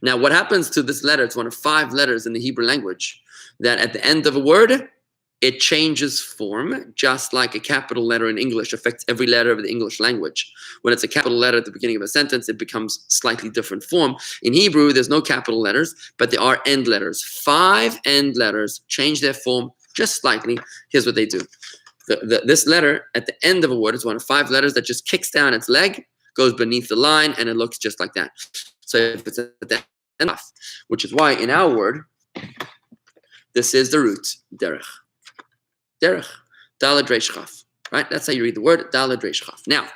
Now, what happens to this letter? It's one of 5 letters in the Hebrew language that at the end of a word, it changes form, just like a capital letter in English affects every letter of the English language. When it's a capital letter at the beginning of a sentence, it becomes slightly different form. In Hebrew, there's no capital letters, but there are end letters. 5 end letters change their form just slightly. Here's what they do. This letter at the end of a word is one of 5 letters that just kicks down its leg, goes beneath the line, and it looks just like that. So if it's at the end, which is why in our word, this is the root, derech. Derech, Dalet Resh Chaf, right? That's how you read the word, Dalet Resh Chaf. Now,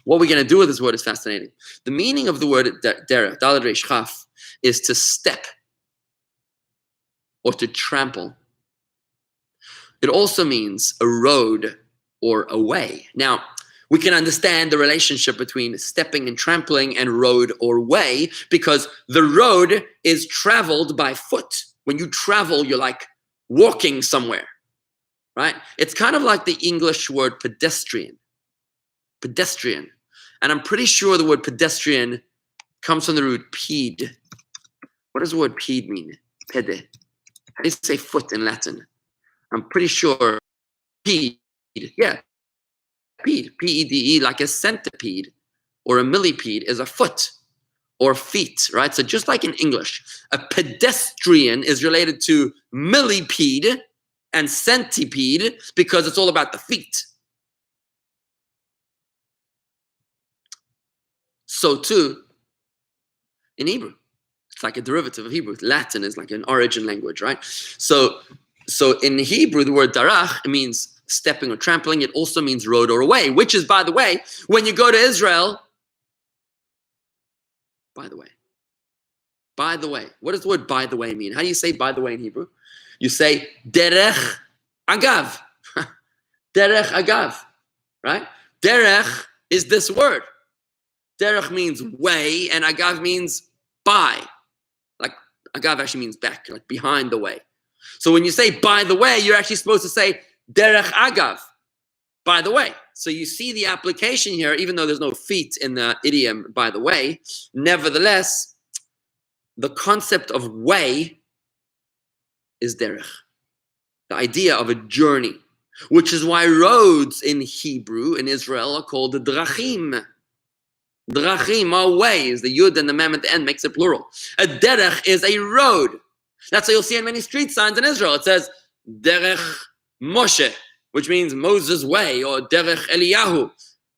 what we're going to do with this word is fascinating. The meaning of the word derech, Dalet Resh Chaf, is to step or to trample. It also means a road or a way. Now, we can understand the relationship between stepping and trampling and road or way, because the road is traveled by foot. When you travel, you're like walking somewhere, right? It's kind of like the English word pedestrian. Pedestrian. And I'm pretty sure the word pedestrian comes from the root pede. What does the word pede mean? Pede. How do you say foot in Latin? I'm pretty sure pede. Yeah. Pede, P-E-D-E, like a centipede or a millipede is a foot or feet, right? So just like in English, a pedestrian is related to millipede and centipede because it's all about the feet. So too, in Hebrew, it's like a derivative of Hebrew. Latin is like an origin language, right? So in Hebrew, the word darach, it means stepping or trampling. It also means road or way, which is, by the way, when you go to Israel, by the way, what does the word by the way mean? How do you say by the way in Hebrew? You say derech agav. Derech agav, right? Derech is this word. Derech means way, and agav means by. Like agav actually means back, like behind the way. So when you say by the way, you're actually supposed to say derech agav, by the way. So you see the application here, even though there's no feet in the idiom by the way, nevertheless, the concept of way is derech. The idea of a journey, which is why roads in Hebrew, in Israel, are called drachim. Drachim are ways. The yud and the mem at the end makes it plural. A derech is a road. That's what you'll see in many street signs in Israel. It says derech Moshe, which means Moses' way, or derech Eliyahu,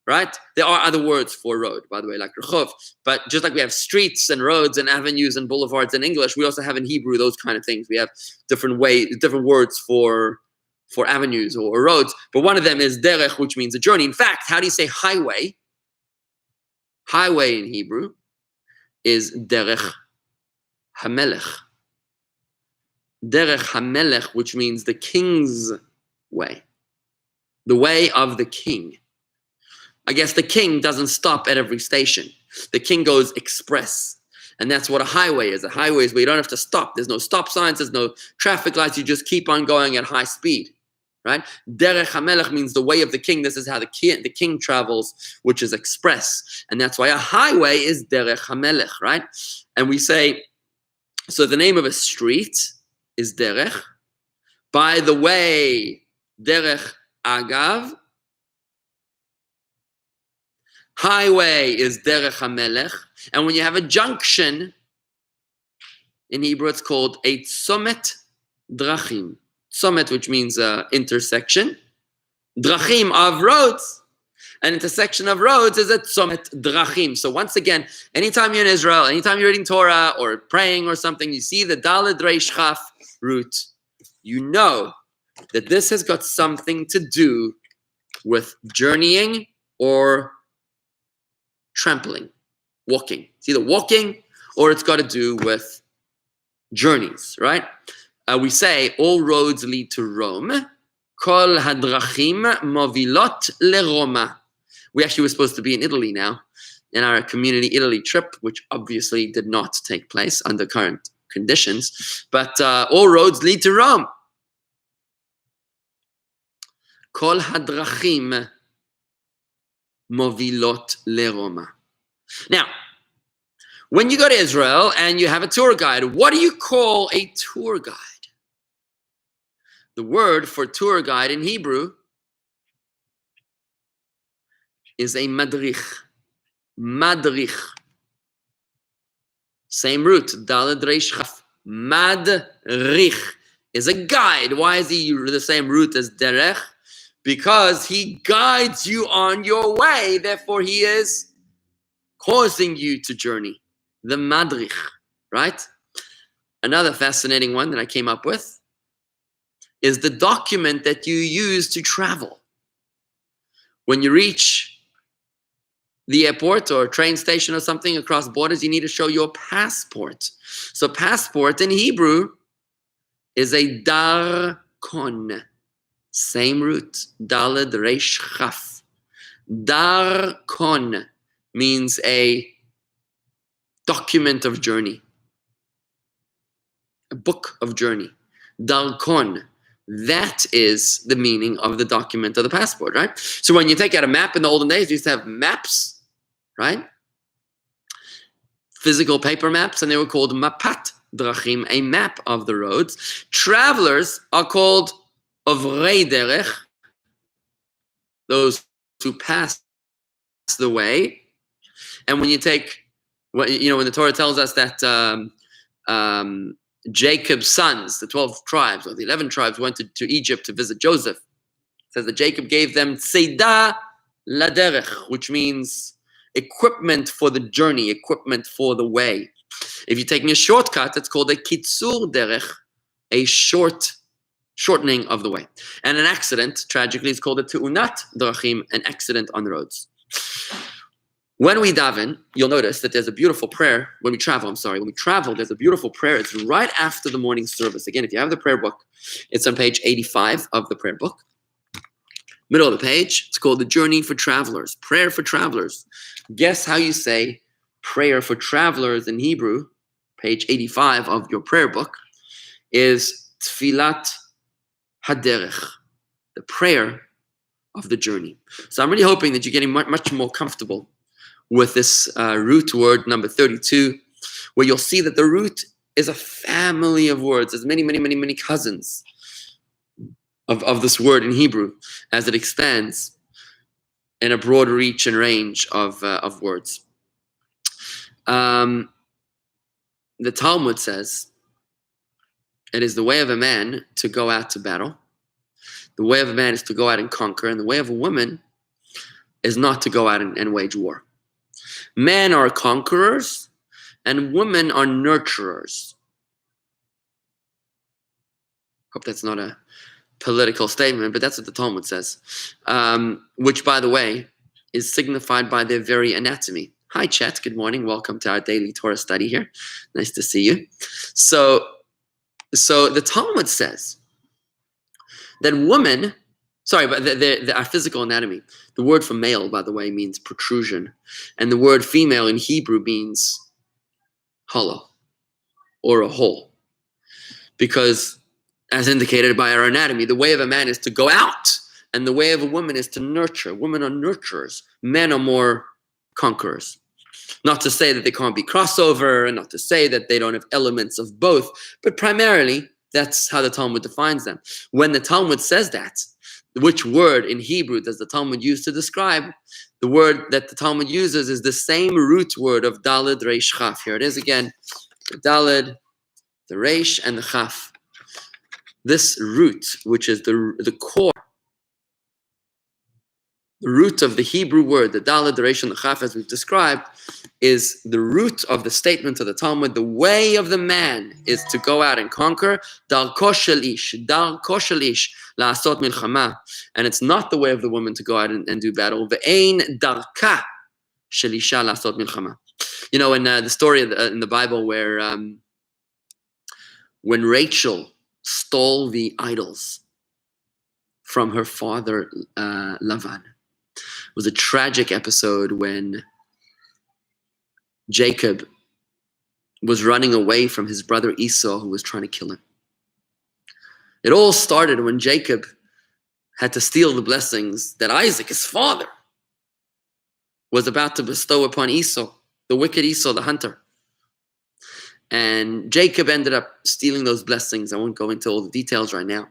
right? There are other words for road, by the way, like rechov. But just like we have streets and roads and avenues and boulevards in English, we also have in Hebrew those kind of things. We have different words for avenues or roads. But one of them is derech, which means a journey. In fact, how do you say highway? Highway in Hebrew is derech hamelech. Derech hamelech, which means the king's way. The way of the king. I guess the king doesn't stop at every station. The king goes express. And that's what a highway is. A highway is where you don't have to stop. There's no stop signs. There's no traffic lights. You just keep on going at high speed. Right? Derech HaMelech means the way of the king. This is how the king travels, which is express. And that's why a highway is Derech HaMelech, right? And we say, so the name of a street is Derech. By the way, Derech Agav. Highway is Derech HaMelech. And when you have a junction In Hebrew, it's called a tzomet drachim. Tzomet, which means intersection. Drachim of roads. An intersection of roads is a tzomet drachim. So once again, anytime you're in Israel, anytime you're reading Torah or praying or something, you see the Daled Reish Chaf root, you know that this has got something to do with journeying or trampling, walking. It's either walking or it's got to do with journeys, right? We say all roads lead to Rome. Kol hadrachim movilot leRoma. We actually were supposed to be in Italy now, in our community Italy trip, which obviously did not take place under current conditions. But all roads lead to Rome. Kol hadrachim movilot leRoma. Now, when you go to Israel and you have a tour guide, what do you call a tour guide? The word for tour guide in Hebrew is a madrich. Madrich. Same root. Daled reish chaf. Madrich is a guide. Why is he the same root as derech? Because he guides you on your way. Therefore, he is causing you to journey. The madrich, right? Another fascinating one that I came up with is the document that you use to travel. When you reach the airport or train station or something across borders, you need to show your passport. So passport in Hebrew is a darkon. Same root. Daled reish chaf. Darkon means a document of journey. A book of journey. Darkon. That is the meaning of the document of the passport, right? So when you take out a map in the olden days, you used to have maps, right? Physical paper maps, and they were called mapat drachim, a map of the roads. Travelers are called ovrei derech, those who pass the way. And when you take, when the Torah tells us that Jacob's sons, the 12 tribes or the 11 tribes, went to Egypt to visit Joseph. It says that Jacob gave them tzeidah laderech, which means equipment for the journey, equipment for the way. If you're taking a shortcut, it's called a kitzur derech, a shortening of the way. And an accident, tragically, is called a te'unat drachim, an accident on the roads. When we daven, you'll notice that there's a beautiful prayer. When we travel, there's a beautiful prayer. It's right after the morning service. Again, if you have the prayer book, it's on page 85 of the prayer book. Middle of the page, it's called the Journey for Travelers, Prayer for Travelers. Guess how you say prayer for travelers in Hebrew, page 85 of your prayer book, is Tfilat Haderech, the prayer of the journey. So I'm really hoping that you're getting much more comfortable with this root word number 32, where you'll see that the root is a family of words. There's many cousins of this word in Hebrew as it expands in a broad reach and range of words. The Talmud says it is the way of a man to go out to battle. The way of a man is to go out and conquer, and the way of a woman is not to go out and wage war. Men are conquerors, and women are nurturers. Hope that's not a political statement, but that's what the Talmud says. Which, by the way, is signified by their very anatomy. Hi, chat. Good morning. Welcome to our daily Torah study here. Nice to see you. So the Talmud says that women, our physical anatomy. The word for male, by the way, means protrusion. And the word female in Hebrew means hollow or a hole. Because, as indicated by our anatomy, the way of a man is to go out, and the way of a woman is to nurture. Women are nurturers. Men are more conquerors. Not to say that they can't be crossover, and not to say that they don't have elements of both, but primarily, that's how the Talmud defines them. When the Talmud says that, which word in Hebrew does the Talmud use to describe? The word that the Talmud uses is the same root word of Daled Reish Chaf. Here it is again. Daled The Reish and the Chaf. This root, which is the core, the root of the Hebrew word, the Dalet, the Reish, and the Chaf, as we've described, is the root of the statement of the Talmud. The way of the man is to go out and conquer. Darko shel ish la'asot milchama. And it's not the way of the woman to go out and do battle. Ve'ein darka shel isha la'asot milchama. You know, in the story in the Bible where when Rachel stole the idols from her father Lavan, it was a tragic episode when Jacob was running away from his brother Esau, who was trying to kill him. It all started when Jacob had to steal the blessings that Isaac, his father, was about to bestow upon Esau, the wicked Esau, the hunter. And Jacob ended up stealing those blessings. I won't go into all the details right now.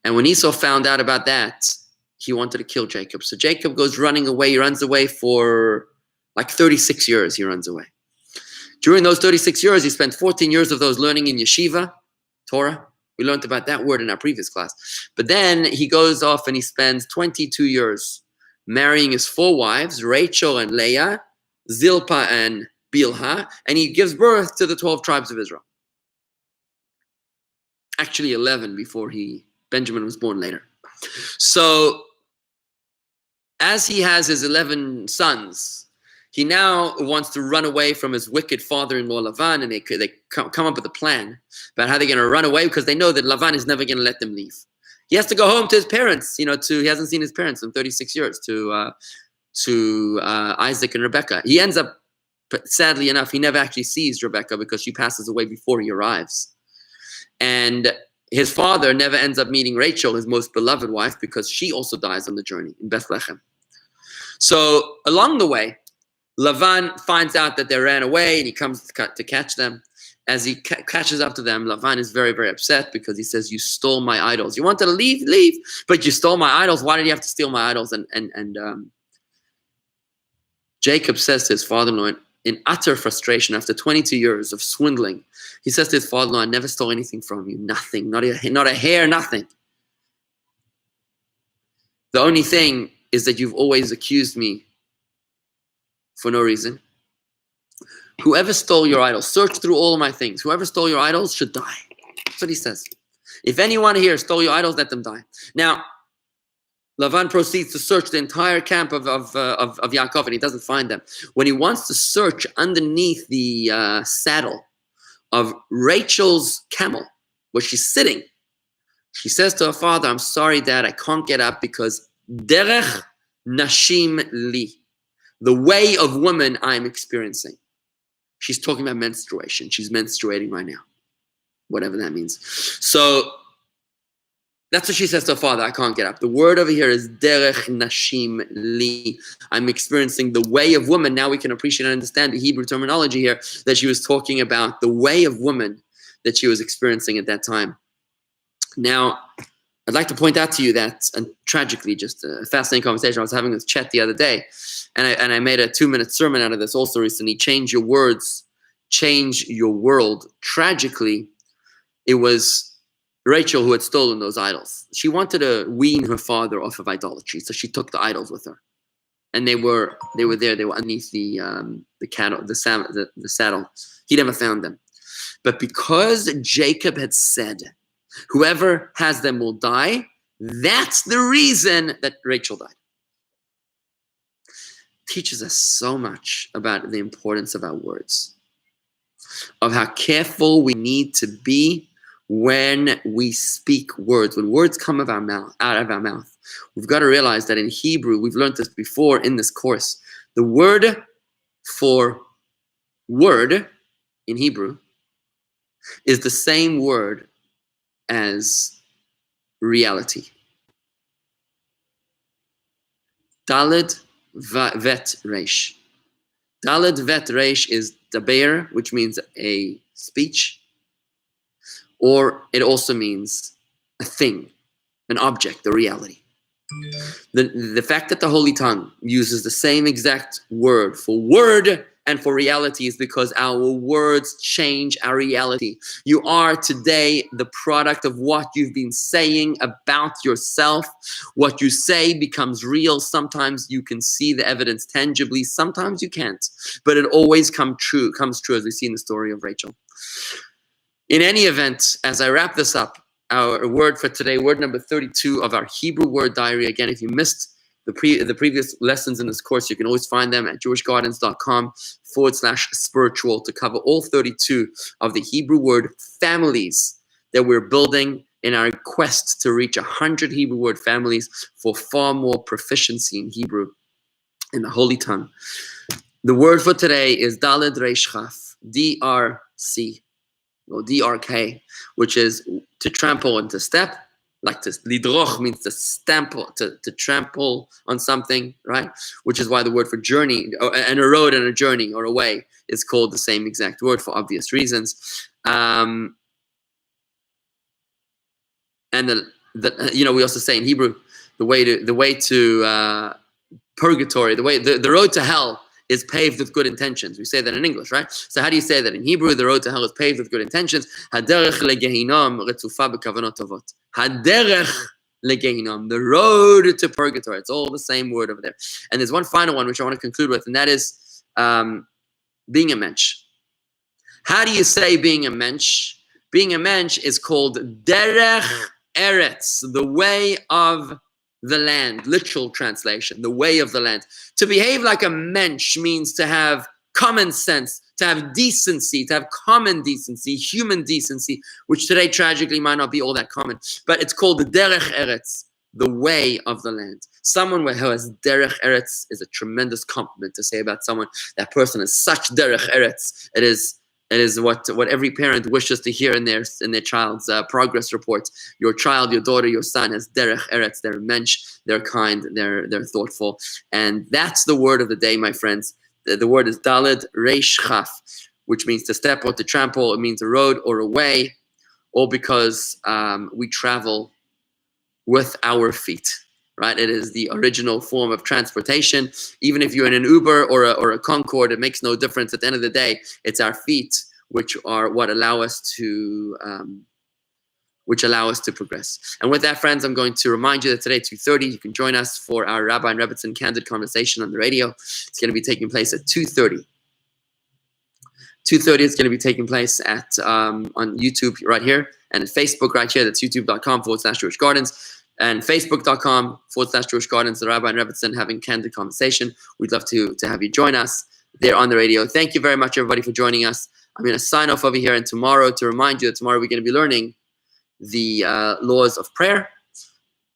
And when Esau found out about that, he wanted to kill Jacob. So Jacob goes running away. He runs away for like 36 years. He runs away. During those 36 years, he spent 14 years of those learning in yeshiva, Torah. We learned about that word in our previous class. But then he goes off and he spends 22 years marrying his 4 wives, Rachel and Leah, Zilpah and Bilhah, and he gives birth to the 12 tribes of Israel. Actually 11 before Benjamin was born later. So as he has his 11 sons, he now wants to run away from his wicked father-in-law Lavan, and they come up with a plan about how they're going to run away because they know that Lavan is never going to let them leave. He has to go home to his parents, he hasn't seen his parents in 36 years, to Isaac and Rebekah. He ends up, sadly enough, he never actually sees Rebekah because she passes away before he arrives. And his father never ends up meeting Rachel, his most beloved wife, because she also dies on the journey in Bethlehem. So along the way, Lavan finds out that they ran away and he comes to catch them. As he catches up to them, Lavan is very, very upset because he says, "You stole my idols. You wanted to leave, but you stole my idols. Why did you have to steal my idols?" And Jacob says to his father-in-law, in utter frustration, after 22 years of swindling, he says to his father-in-law, "I never stole anything from you. Nothing. Not a hair, nothing. The only thing is that you've always accused me for no reason. Whoever stole your idols, search through all of my things. Whoever stole your idols should die." That's what he says. If anyone here stole your idols, let them die. Now, Lavan proceeds to search the entire camp of Yaakov, and he doesn't find them. When he wants to search underneath the saddle of Rachel's camel, where she's sitting, she says to her father, "I'm sorry, Dad, I can't get up because derech nashim li, the way of women I'm experiencing." She's talking about menstruation. She's menstruating right now, whatever that means. So that's what she says to her father, "I can't get up." The word over here is derech nashim li. I'm experiencing the way of woman. Now we can appreciate and understand the Hebrew terminology here, that she was talking about the way of woman that she was experiencing at that time. Now, I'd like to point out to you that, and tragically, just a fascinating conversation I was having with Chet the other day, and I made a 2-minute sermon out of this also recently. Change your words, change your world. Tragically, it was Rachel who had stolen those idols. She wanted to wean her father off of idolatry, so she took the idols with her, and they were there. They were underneath the saddle. He never found them, but because Jacob had said, "Whoever has them will die," that's the reason that Rachel died. Teaches us so much about the importance of our words, of how careful we need to be when we speak words. When words come out of our mouth, we've got to realize that in Hebrew, we've learned this before in this course, the word for word in Hebrew is the same word as reality. Daled vet reish. Daled vet reish is daber, which means a speech, or it also means a thing, an object, a reality. The fact that the Holy Tongue uses the same exact word for word and for reality is because our words change our reality. You are today the product of what you've been saying about yourself. What you say becomes real. Sometimes you can see the evidence tangibly, sometimes you can't. But it always comes true as we see in the story of Rachel. In any event, as I wrap this up, our word for today, word number 32 of our Hebrew word diary. Again, if you missed the previous lessons in this course, you can always find them at jewishgardens.com/spiritual to cover all 32 of the Hebrew word families that we're building in our quest to reach 100 Hebrew word families for far more proficiency in Hebrew, in the Holy Tongue. The word for today is Daled Reish Chaf, D-R-C, or D-R-K, which is to trample and to step. Like to lidroch means to stamp, to trample on something, right? Which is why the word for journey, and a road and a journey or a way is called the same exact word for obvious reasons. And we also say in Hebrew, the way to purgatory, the road to hell is paved with good intentions. We say that in English, right? So how do you say that in Hebrew? The road to hell is paved with good intentions. Haderech legehinam retzufa bekavanot tovot. Haderech legehinam, the road to purgatory. It's all the same word over there. And there's one final one which I want to conclude with, and that is being a mensch. How do you say being a mensch? Being a mensch is called derech eretz, the way of the land, literal translation, the way of the land. To behave like a mensch means to have common sense, to have decency, to have common decency, human decency, which today tragically might not be all that common. But it's called the derech eretz, the way of the land. Someone who has derech eretz is a tremendous compliment to say about someone. That person is such derech eretz. It is what every parent wishes to hear in their child's progress reports. Your child, your daughter, your son has derech eretz. They're mensch, they're kind, they're thoughtful, and that's the word of the day, my friends. The word is daled reish chaf, which means to step or to trample. It means a road or a way, all because we travel with our feet. Right? It is the original form of transportation. Even if you're in an Uber or a Concorde, it makes no difference. At the end of the day, it's our feet which are what allow us to progress. And with that, friends, I'm going to remind you that today, 2:30, you can join us for our Rabbi and Rebbetzin candid conversation on the radio. It's going to be taking place at 2:30. 2:30 is going to be taking place at on YouTube right here, and at Facebook right here. That's youtube.com/Jewish Gardens. And facebook.com/Jewish Gardens, the Rabbi and Rebbetzin having candid conversation. We'd love to have you join us there on the radio. Thank you very much, everybody, for joining us. I'm going to sign off over here, and tomorrow, to remind you that tomorrow we're going to be learning the laws of prayer,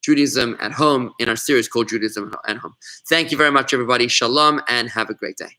Judaism at home, in our series called Judaism at Home. Thank you very much, everybody. Shalom, and have a great day.